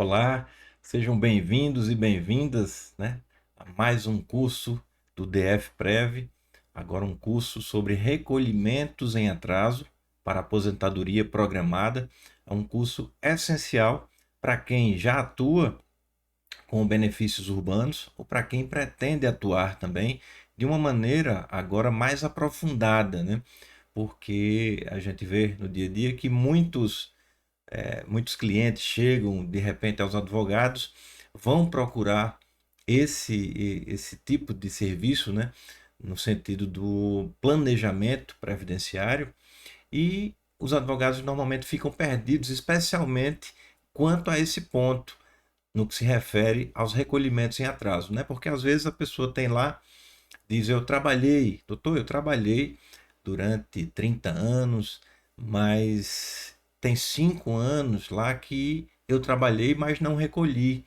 Olá, sejam bem-vindos e bem-vindas, a mais um curso do DF Prev, agora um curso sobre recolhimentos em atraso para aposentadoria programada. É um curso essencial para quem já atua com benefícios urbanos ou para quem pretende atuar também de uma maneira agora mais aprofundada, né? Porque a gente vê no dia a dia que muitos clientes chegam de repente aos advogados, vão procurar esse tipo de serviço, né, no sentido do planejamento previdenciário, e os advogados normalmente ficam perdidos, especialmente quanto a esse ponto, no que se refere aos recolhimentos em atraso, né? Porque às vezes a pessoa tem lá, diz: eu trabalhei, doutor, eu trabalhei durante 30 anos, mas tem 5 anos lá que eu trabalhei, mas não recolhi.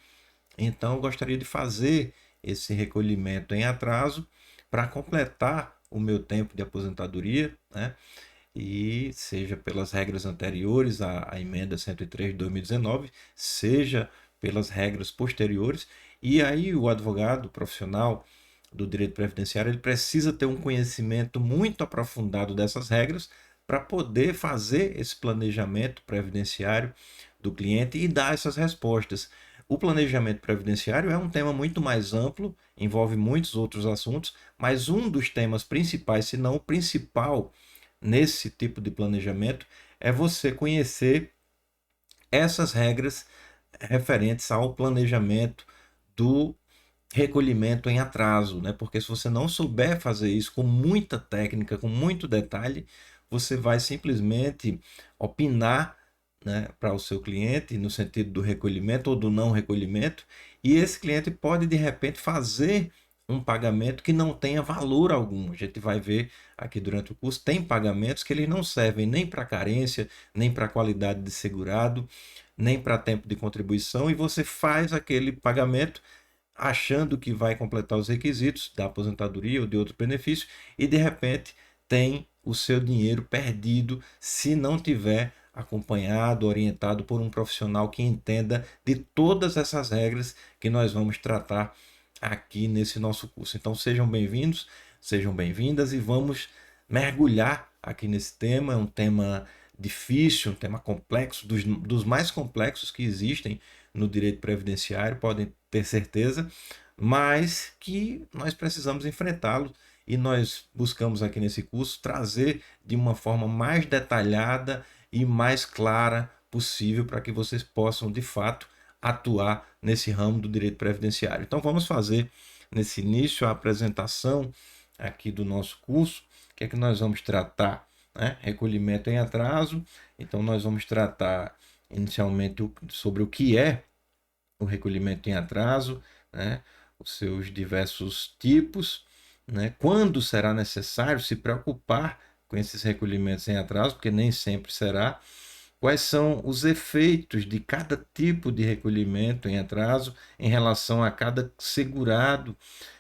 Então eu gostaria de fazer esse recolhimento em atraso para completar o meu tempo de aposentadoria, né? E seja pelas regras anteriores à emenda 103 de 2019, seja pelas regras posteriores. E aí o advogado profissional do direito previdenciário, ele precisa ter um conhecimento muito aprofundado dessas regras para poder fazer esse planejamento previdenciário do cliente e dar essas respostas. O planejamento previdenciário é um tema muito mais amplo, envolve muitos outros assuntos, mas um dos temas principais, se não o principal, nesse tipo de planejamento, é você conhecer essas regras referentes ao planejamento do recolhimento em atraso, né? Porque se você não souber fazer isso com muita técnica, com muito detalhe, você vai simplesmente opinar, né, para o seu cliente no sentido do recolhimento ou do não recolhimento, e esse cliente pode de repente fazer um pagamento que não tenha valor algum. A gente vai ver aqui durante o curso, tem pagamentos que eles não servem nem para carência, nem para qualidade de segurado, nem para tempo de contribuição, e você faz aquele pagamento achando que vai completar os requisitos da aposentadoria ou de outro benefício, e de repente tem o seu dinheiro perdido se não tiver acompanhado, orientado por um profissional que entenda de todas essas regras que nós vamos tratar aqui nesse nosso curso. Então sejam bem-vindos, sejam bem-vindas, e vamos mergulhar aqui nesse tema. É um tema difícil, um tema complexo, dos mais complexos que existem no direito previdenciário, podem ter certeza, mas que nós precisamos enfrentá-lo, e nós buscamos aqui nesse curso trazer de uma forma mais detalhada e mais clara possível para que vocês possam de fato atuar nesse ramo do direito previdenciário. Então vamos fazer nesse início a apresentação aqui do nosso curso. O que é que nós vamos tratar? Né? Recolhimento em atraso. Então nós vamos tratar inicialmente sobre o que é o recolhimento em atraso, né? Os seus diversos tipos, né? Quando será necessário se preocupar com esses recolhimentos em atraso, porque nem sempre será. Quais são os efeitos de cada tipo de recolhimento em atraso em relação a cada segurado,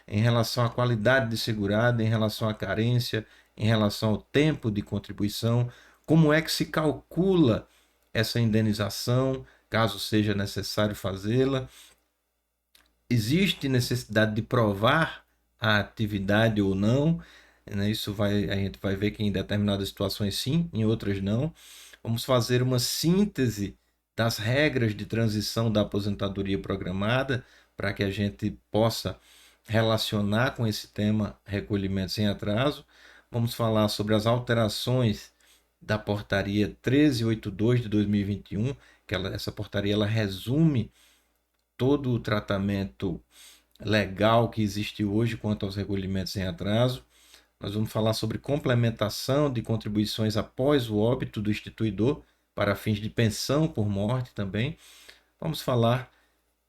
em relação à qualidade de segurado, em relação à carência, em relação ao tempo de contribuição, como é que se calcula essa indenização, caso seja necessário fazê-la. Existe necessidade de provar a atividade ou não, né? A gente vai ver que em determinadas situações sim, em outras não. Vamos fazer uma síntese das regras de transição da aposentadoria programada para que a gente possa relacionar com esse tema recolhimento sem atraso. Vamos falar sobre as alterações da portaria 1382 de 2021, essa portaria ela resume todo o tratamento legal que existe hoje quanto aos recolhimentos em atraso. Nós vamos falar sobre complementação de contribuições após o óbito do instituidor para fins de pensão por morte também. Vamos falar,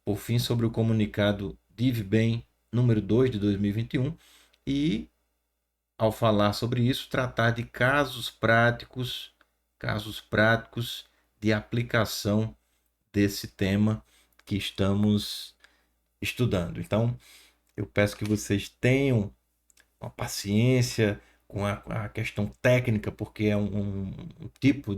por fim, sobre o comunicado DIV-BEM número 2 de 2021 e, ao falar sobre isso, tratar de casos práticos de aplicação desse tema que estamos estudando. Então, eu peço que vocês tenham uma paciência com a questão técnica, porque é um tipo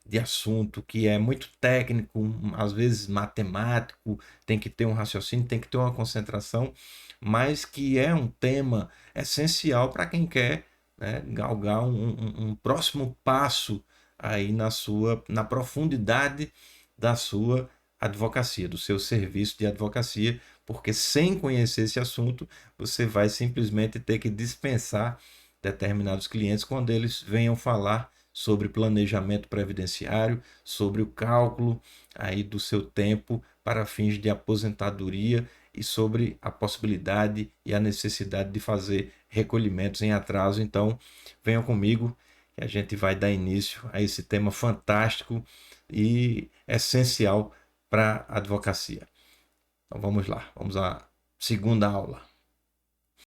de assunto que é muito técnico, às vezes matemático, tem que ter um raciocínio, tem que ter uma concentração, mas que é um tema essencial para quem quer, né, galgar um próximo passo aí na profundidade da sua advocacia, do seu serviço de advocacia, porque sem conhecer esse assunto, você vai simplesmente ter que dispensar determinados clientes quando eles venham falar sobre planejamento previdenciário, sobre o cálculo aí do seu tempo para fins de aposentadoria e sobre a possibilidade e a necessidade de fazer recolhimentos em atraso. Então, venham comigo que a gente vai dar início a esse tema fantástico e essencial para a advocacia. Então vamos lá, vamos à segunda aula.